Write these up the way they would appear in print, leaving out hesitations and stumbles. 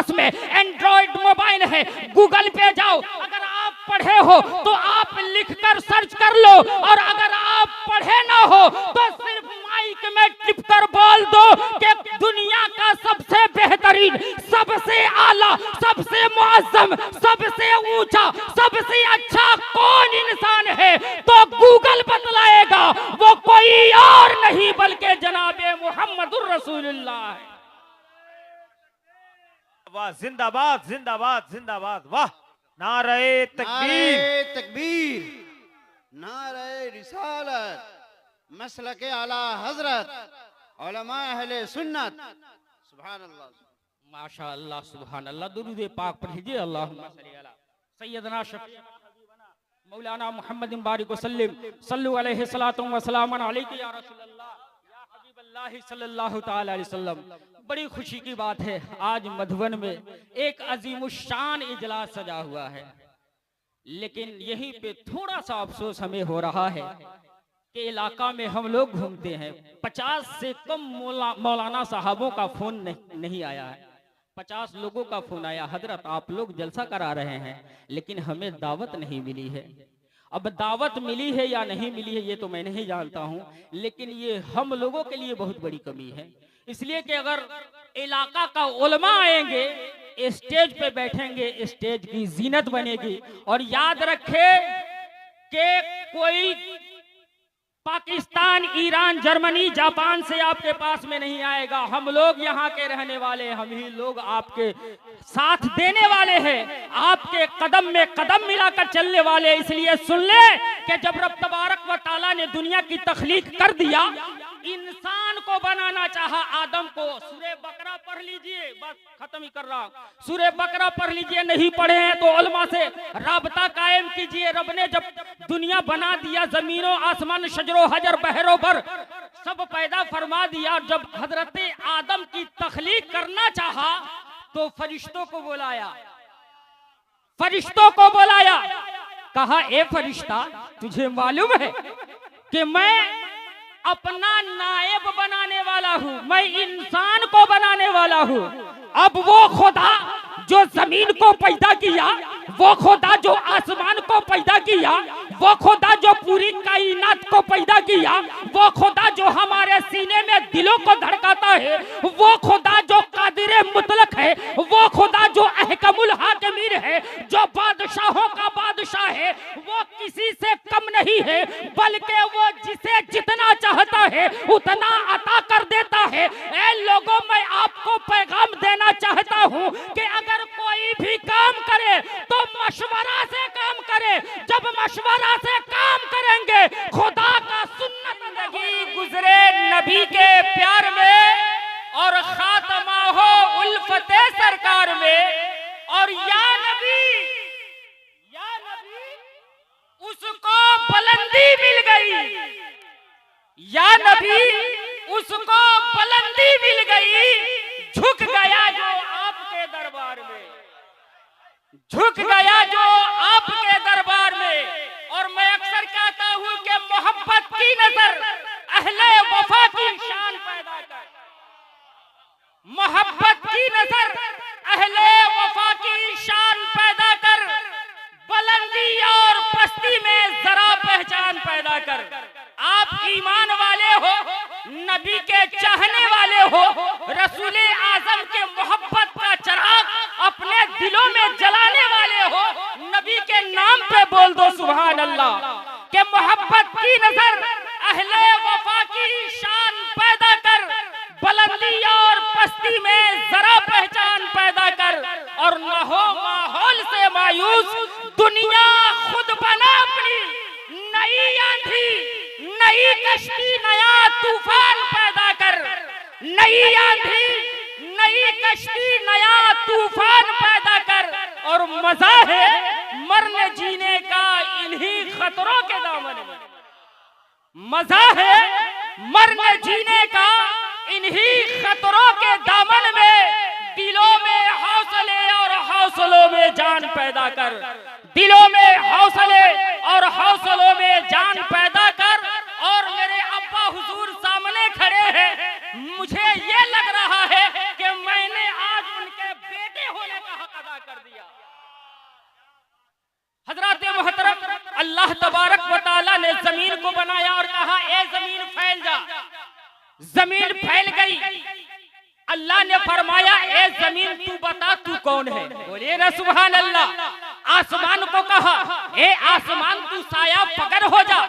पास में Android mobile है, Google पे जाओ, अगर आप पढ़े हो तो आप लिखकर सर्च कर लो, और अगर आप पढ़े ना हो तो सिर्फ माइक में टिपकर बोल दो कि दुनिया का सबसे बेहतरीन, सबसे आला, सबसे मुअज्जम, सबसे ऊंचा, सबसे अच्छा कौन इंसान है, तो गूगल बतलाएगा, वो कोई और नहीं बल्कि जनाबे मुहम्मदुर रसूलुल्लाह है। वाह, जिंदाबाद जिंदाबाद जिंदाबाद, वाह, नारे तकबीर, नारे तकबीर, नारे रिसालत, मसलके आला हजरत, उलमा अहले सुन्नत, सुभान अल्लाह, माशाअल्लाह, सुभान अल्लाह। दुरूद पाक पढ़िए, अल्लाहुम्मा सल्ली अला सय्यदना शफीअना मौलाना मुहम्मद बारिक वसल्लम, सल्लु अलैहि सलातु व सलामन अलैका या रसूलल्लाह या हबीबल्लाह सल्लल्लाहु तआला अलैहि वसल्लम। बड़ी खुशी की बात है, आज मधुबन में एक अजीमुशान इजलास सजा हुआ है, लेकिन यहीं पे थोड़ा सा अफसोस हमें हो रहा है कि इलाका में हम लोग घूमते हैं, 50 से कम मौलाना साहबों का फोन नहीं आया है। 50 लोगों का फोन आया, हजरत आप लोग जलसा करा रहे हैं लेकिन हमें दावत नहीं मिली है। अब दावत मिली है या नहीं मिली है ये तो मैं नहीं जानता हूं, लेकिन ये हम लोगों के लिए बहुत बड़ी कमी है। इसलिए कि अगर इलाका का उलमा आएंगे, स्टेज पे बैठेंगे, स्टेज की जीनत बनेगी। और याद रखे कि कोई पाकिस्तान, ईरान, जर्मनी, जापान से आपके पास में नहीं आएगा। हम लोग यहाँ के रहने वाले, हम ही लोग आपके साथ देने वाले हैं, आपके कदम में कदम मिलाकर चलने वाले। इसलिए सुन ले कि जब रब तबारक व तआला ने दुनिया की तख्लीक कर दिया, इंसान को बनाना चाहा, आदम को। सूरह बकरा पढ़ लीजिए, बस खत्म ही कर रहा हूं। सूरह बकरा पढ़ लीजिए, नहीं पढ़े हैं तो उलमा से राबता कायम कीजिए। रब ने जब दुनिया बना दिया, जमीनों आसमान शजरो हजर बहरों पर सब पैदा फरमा दिया, जब हजरत आदम की तख्लीक करना चाहा तो फरिश्तों को बुलाया, फरिश्तों को बुलाया, कहा ए फरिश्ता, तुझे मालूम है कि मैं अपना नायब बनाने वाला हूँ, मैं इंसान को बनाने वाला हूँ। अब वो खुदा जो जमीन को पैदा किया, वो खुदा जो आसमान को पैदा किया, वो खुदा जो पूरी कायनात को पैदा किया, वो खुदा जो हमारे सीने में दिलों को धड़काता है, वो खुदा जो कादिर मुतलक है, वो खुदा जो अहकमुल हाकिमीन है, जो बादशाहों का बादशाह है, वो किसी से कम नहीं है, बल्कि वो जिसे जितना चाहता है उतना अता कर देता है। ऐ लोगों, मैं आपको पैगाम देना चाहता हूँ कि अगर कोई भी काम करे तो मशवरा से काम करे। जब मशवरा से काम करेंगे, खुदा का सुन्नत जिंदगी गुजरे नबी के प्यार में और खात्मा हो उल्फते सरकार में। और या नबी उसको बुलंदी मिल गई, या नबी उसको बुलंदी मिल गई, झुक गया जो आपके दरबार में, झुक गया जो आपके दरबार में। और मैं अक्सर कहता हूं कि मोहब्बत की नजर अहले वफा की शान पैदा कर, मोहब्बत की नजर अहले वफा की शान पैदा कर, बुलंदी और पस्ती में जरा पहचान पैदा कर। आप ईमान वाले हो, नबी के चाहने वाले हो, रसूल आजम के मोहब्बत का चिराग अपने दिलों में जलाने वाले हो, नबी के नाम पे बोल दो सुभान अल्लाह। के मोहब्बत की नजर अहले वफा की शान पैदा कर, बुलंदी और पस्ती में जरा पहचान पैदा कर। और न हो माहौल से मायूस, दुनिया खुद बना अपनी नई आंधी, नई कश्ती, नया तूफान पैदा कर। नई आंधी, नई कश्ती, नया तूफान पैदा कर। और मजा है मरने जीने का इन्हीं खतरों के दामन में, मजा है मरने जीने का इन्हीं खतरों के दामन में। दिलों में हौसले और हौसलों में जान पैदा कर, दिलों में हौसले और हौसलों में जान पैदा कर। और मेरे अब्बा हुजूर सामने खड़े हैं, मुझे ये लग रहा है कि मैंने आज उनके बेटे हो ने जमीन को बनाया और कहा ए जमीन फैल जा। जमीन फैल गई। अल्लाह ने फरमाया ए जमीन तू बता तू कौन है। बोलिए ना सुभान अल्लाह। आसमान को कहा ए आसमान तू साया पकड़ हो जा।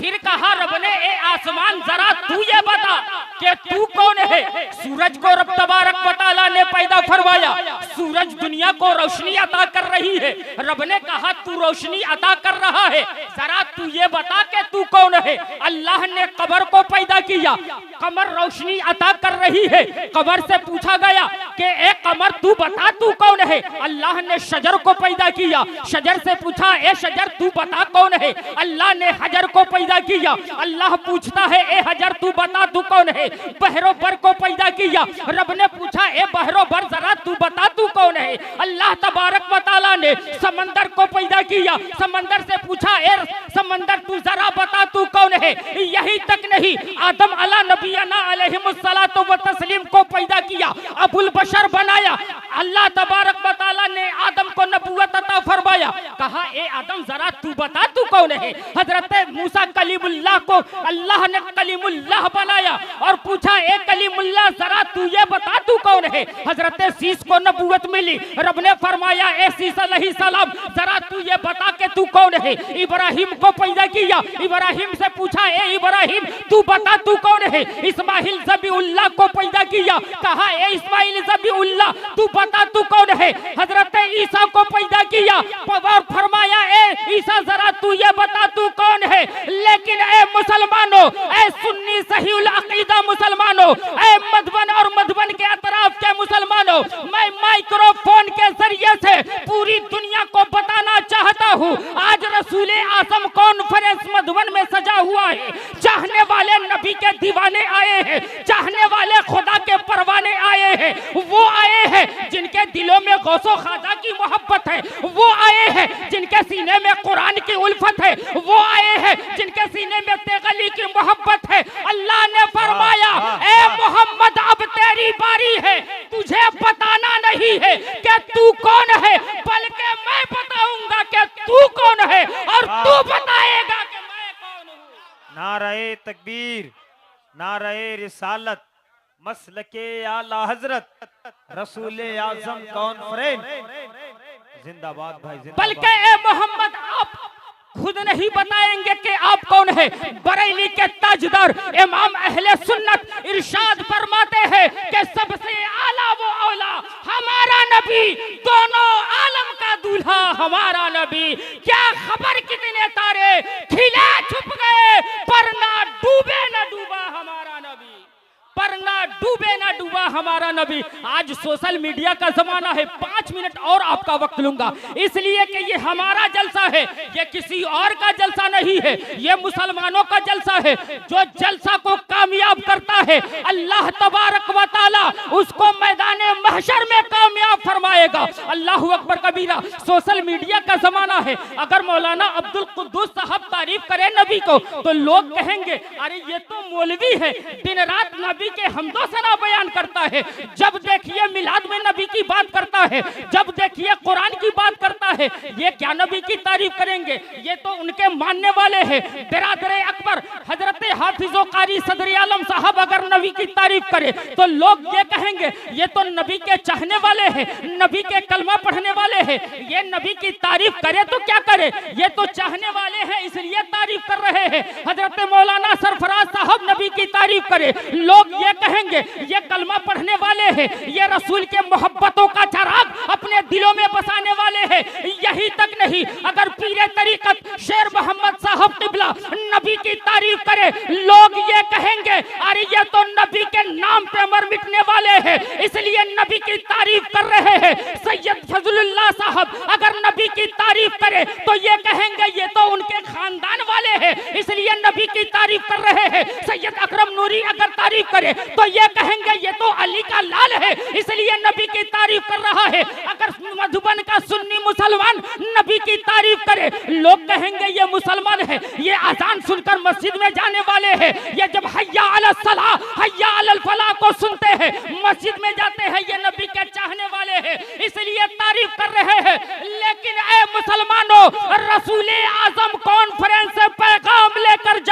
फिर कहा रब ने ए आसमान जरा तू ये बता कि तू कौन है। सूरज को रब तबारक व तआला ने पैदा फरमाया। सूरज दुनिया को रोशनी अता कर रही है। रब ने कहा तू रोशनी अता कर रहा है, जरा तू ये बता कि तू कौन है। अल्लाह ने कमर को पैदा किया। कमर रोशनी अता कर रही है। कमर से पूछा गया कि ए कमर तू बता तू कौन है। अल्लाह ने शजर को पैदा किया। शजर से पूछा ए शजर तू बता कौन है। अल्लाह ने हजर को पैदा किया। अल्लाह पूछता है ए हजर तू बता तू कौन है। बहरो बर को पैदा किया। रब ने पूछा ए बहरो बर जरा तू बता तू कौन है। अल्लाह तबारक व तआला ने समंदर को पैदा किया। समंदर से पूछा ए समंदर तू जरा बता तू कौन है। यही तक नहीं, आदम अला नबीना अलैहिमुस्सलातु व तस्लीम को पैदा किया, अबुल बशर बनाया। अल्लाह तबारक व तआला ने आदम को नबूवत अता फरमाया। कहा ए आदम जरा तू बता तू कौन है। हजरत मूसा कलीमुल्लाह को अल्लाह ने कलीमुल्लाह बनाया और पूछा ए कलीमुल्लाह जरा तू ये बता तू कौन है। हजरत सीस को नबूवत मिली। रब ने फरमाया ए सीस अलैहिस्सलाम जरा तू ये बता के तू कौन है। इब्राहिम को पैदा किया। इब्राहिम से पूछा ए इब्राहिम तू बता तू कौन है। इस्माइल ज़बीउल्लाह को पैदा किया। कहा ए इस्माइल ज़बीउल्लाह तू बता तू कौन है। हजरत ईसा को पैदा किया और फरमाया ए ईसा जरा तू ये बता तू कौन है। लेकिन ए मुसलमानों, ए सुन्नी सहीउल अकीदा मुसलमानों, ए मधुबन और मधुबन के अतराफ के मुसलमानों, मैं माइक्रोफोन के जरिए से पूरी दुनिया को बताना चाहता हूँ आज रसूल आज़म कॉन्फ्रेंस मधुबन में सजा हुआ है। चाहने वाले नबी के दीवाने आए हैं, चाहने वाले खुदा के परवाने आए हैं। वो आए हैं जिनके दिलों में गौसो खाजा की मोहब्बत है। वो आए हैं जिनके सीने में कुरान की उल्फत है। वो आए हैं जिनके सीने में तेगली की मोहब्बत है। अल्लाह ने फरमाया ए मोहम्मद अब तेरी बारी है। तुझे बताना नहीं है कि तू कौन है, बल्कि मैं बताऊंगा कि तू कौन है और तू बताएगा कि मैं कौन हूँ। नारे तकबीर, नारे रिसालत, मसलके आला हजरत, रसूल आज़म कॉन्फ्रेंस जिंदाबाद भाई जिंदाबाद। बल्कि ए मोहम्मद आप खुद नहीं बताएंगे कि आप कौन है। बरेली के ताजदार इमाम अहले सुन्नत इरशाद फरमाते हैं कि सबसे आला वो औला हमारा नबी, दोनों आलम का दूल्हा हमारा नबी। क्या खबर कितने तारे खिले छुप गए, पर ना डूबे ना डूबा हमारा नबी, पर ना डूबे ना डूबा हमारा नबी। आज सोशल मीडिया का जमाना है। 5 मिनट और आपका वक्त लूंगा, इसलिए कि ये हमारा जलसा है, ये किसी और का जलसा नहीं है, ये मुसलमानों का जलसा है। जो जलसा को कामयाब करता है अल्लाह तबारक व तआला उसको मैदाने महशर में कामयाब फरमाएगा। अल्लाह अकबर कबीरा। सोशल मीडिया का जमाना है। अगर मौलाना अब्दुल कुद्दूस साहब तारीफ करें नबी को तो लोग कहेंगे अरे ये तो मौलवी है, दिन रात नबी के हमदो सना बयान करता है। जब देखिए मिलाद में नबी की बात करता है, जब देखिए कुरान की बात करता है, ये क्या नबी की तारीफ करेंगे। ये तो उनके मानने वाले हैं। बिरादर अकबर हजरत हाफिजो कारी सदर आलम साहब अगर नबी की तारीफ करे तो लोग ये कहेंगे ये तो नबी के चाहने वाले हैं, नबी के कलमा पढ़ने वाले हैं। ये नबी की तारीफ करे तो क्या करे, ये तो चाहने वाले हैं इसलिए तारीफ कर रहे हैं। हजरत मौलाना सरफराज साहब नबी की तारीफ करे, लोग ये कहेंगे ये कलमा पढ़ने वाले हैं, ये रसूल के मोहब्बतों का चराग अपने दिलों में बसाने वाले हैं। यही तक नहीं, अगर पीरे तरीकत शेर मोहम्मद साहब किबला नबी की तारीफ करे, लोग ये कहेंगे अरे ये तो नबी के नाम पे मर मिटने वाले हैं इसलिए नबी की तारीफ कर रहे हैं। सैयद फजलुल्लाह साहब अगर नबी की तारीफ करे तो ये कहेंगे ये तो उनके खानदान वाले हैं इसलिए नबी की तारीफ कर रहे हैं। सैयद अकरम नूरी अगर तारीफ करे तो ये कहेंगे ये तो अली का लाल है इसलिए नबी की तारीफ कर रहा है। अगर मधुबन का सुन्नी मुसलमान नबी की तारीफ करे, लोग कहेंगे ये मुसलमान है, ये अजान सुनकर मस्जिद में जाने वाले हैं, ये जब हय्या अला सलाह हय्या अल फलाह को सुनते हैं मस्जिद में जाते हैं, ये नबी के चाहने वाले हैं इसलिए तारीफ कर रहे हैं। लेकिन ए मुसलमानों, रसूल आज़म कॉन्फ्रेंस से पैगाम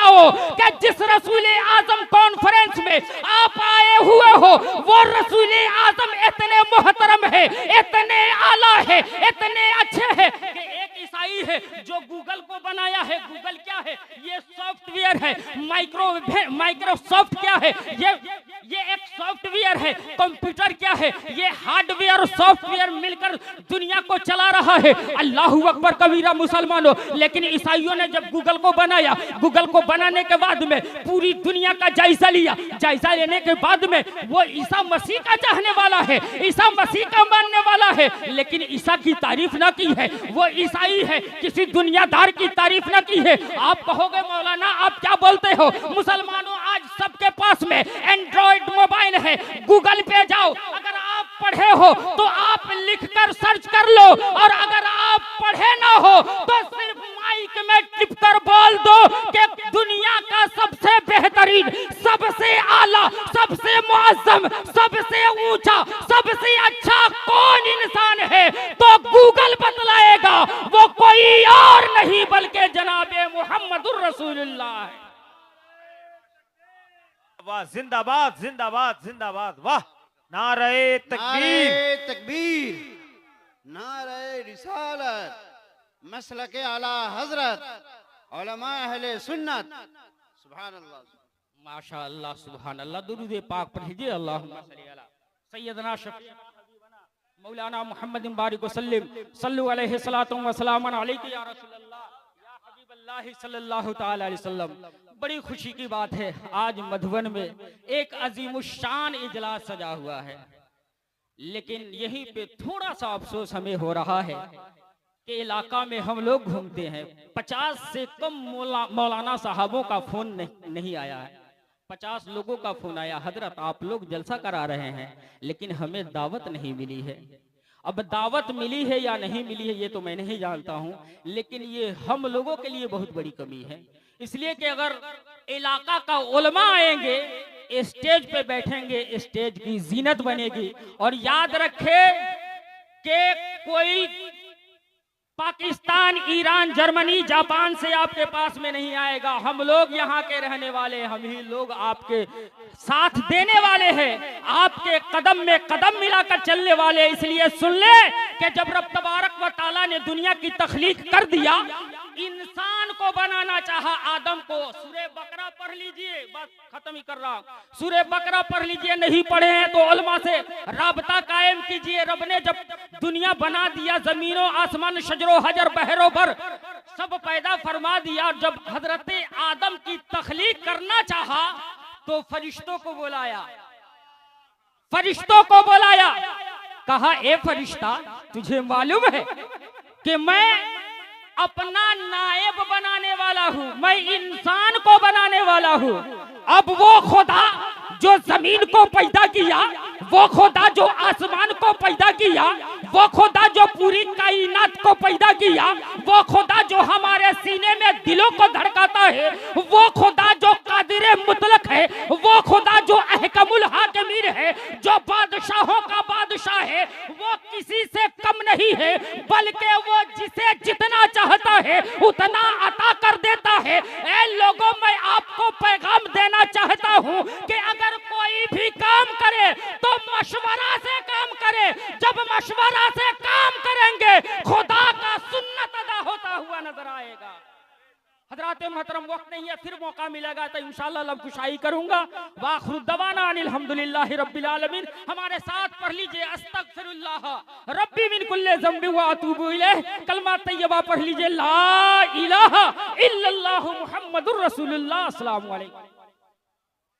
जाओ कि जिस रसूल आजम कॉन्फ्रेंस में आप आए हुए हो वो रसूल आजम इतने मोहतरम है, इतने आला है, इतने अच्छे हैं कि एक ईसाई है जो गूगल को बनाया है। गूगल क्या है? ये सॉफ्टवेयर है। माइक्रोसॉफ्ट क्या है? ये एक सॉफ्टवेयर है। कंप्यूटर क्या है? ये हार्डवेयर और सॉफ्टवेयर मिलकर दुनिया को चला रहा है। अल्लाहू अकबर कबीरा मुसलमानों। लेकिन ईसाइयों ने जब गूगल को बनाया, गूगल को बनाने के बाद में पूरी दुनिया का जायजा लिया। जायजा लेने के बाद में वो ईसा मसीह का चाहने वाला है, ईसा मसीह का मानने वाला है, लेकिन ईसा की तारीफ ना की है। वो ईसाई है, किसी दुनियादार की तारीफ ना की है। आप कहोगे मौलाना आप क्या बोलते हो? मुसलमानों आज सबके पास में एंड्रॉइड मोबाइल है। गूगल पे जाओ, अगर आप पढ़े हो तो आप लिखकर सर्च कर लो, और अगर आप पढ़े ना हो तो सिर्फ माइक में टिप कर बोल दो कि दुनिया का सबसे बेहतरीन, सबसे आला, सबसे मुअज्जम, सबसे ऊंचा, सबसे अच्छा कौन इंसान है, तो गूगल बतलाएगा। वो कोई और नहीं बल्कि जनाबे मुहम्मदुर रसूलुल्लाह है। वाह, जिंदाबाद जिंदाबाद जिंदाबाद, वाह, नारे तकबीर, नारे तकबीर, नारे रिसालत, मसलके आला हजरत, उलमा अहले सुन्नत। सुभान अल्लाह, माशाअल्लाह, सुभान अल्लाह। दुरूद पाक पढ़िए। अल्लाहुम्मा सल्ली अला सय्यदना मौलाना मुहम्मद बारिक वसल्लम सल्लु अलैहि सलातु व सलामन अलैका या रसूलल्लाह या हबीबल्लाह सल्लल्लाहु तआला अलैहि वसल्लम। बड़ी खुशी की बात है, आज मधुबन में एक अजीमुशान इजलास सजा हुआ है, लेकिन यहीं पे थोड़ा सा अफसोस हमें हो रहा है कि इलाका में हम लोग घूमते हैं, 50 से कम मौलाना साहबों का फोन नहीं आया है। 50 लोगों का फोन आया, हजरत आप लोग जलसा करा रहे हैं, लेकिन हमें दावत नहीं मिली है। अब दावत मिली है या नहीं मिली है ये तो मैं नहीं जानता हूं, लेकिन ये हम लोगों के लिए बहुत बड़ी कमी है। इसलिए कि अगर इलाका का उलमा आएंगे, स्टेज पे बैठेंगे, स्टेज की जीनत बनेगी। और याद रखे कि कोई पाकिस्तान, ईरान, जर्मनी, जापान से आपके पास में नहीं आएगा। हम लोग यहाँ के रहने वाले, हम ही लोग आपके साथ देने वाले हैं, आपके कदम में कदम मिलाकर चलने वाले। इसलिए सुन ले कि जब रब तबारक व तआला ने दुनिया की तख्लीक कर दिया, इंसान को बनाना चाहा, आदम को। सूरे बकरा पढ़ लीजिए, बस खत्म ही कर रहा। सूरे बकरा पढ़ लीजिए, नहीं पढ़े हैं तो उलमा से राबता कायम कीजिए। रब ने जब दुनिया बना दिया, जमीनों आसमान शजरो हजर बहरों पर सब पैदा फरमा दिया, जब हजरत आदम की तख्लीक करना चाहा तो फरिश्तों को बुलाया, फरिश्तों को बुलाया, कहा ए फरिश्ता तुझे मालूम है कि मैं अपना नायब बनाने वाला हूँ, मैं इंसान को बनाने वाला हूँ। अब वो खुदा जो जमीन को पैदा किया, वो खुदा जो आसमान को पैदा किया, वो खुदा जो पूरी कायनात को पैदा किया, वो खुदा जो हमारे सीने में दिलों को धड़काता है, वो खुदा जो कादिर मुतलक है, वो खुदा जो अहकमुल हाकिमीन है, जो बादशाहों का बादशाह है, वो किसी से कम नहीं है, बल्कि वो जिसे जितना चाहता है उतना अता कर देता है। ऐ लोगों, मैं आपको पैगाम देना चाहता हूँ कि अगर कोई भी काम करे तो मशवरा से काम करे। जब मशवरा से काम करेंगे खुदा का सुन्नत अदा होता हुआ नजर आएगा। हजरात मोहतरम, वक्त नहीं है, फिर मौका मिलेगा तो इंशाअल्लाह लब कुशाई करूंगा। वाखिरु दवाना अनिल हम्दुलिल्लाहि रब्बिल आलमीन। हमारे साथ पढ़ लीजिए अस्तगफिरुल्लाह रब्बी मिन कुल्li ज़ंबि व अतूबु इलैह। कलमा तैयबा पढ़ लीजिए ला इलाहा इल्लल्लाहु मुहम्मदुर रसूलुल्लाह। अस्सलामु अलैकुम।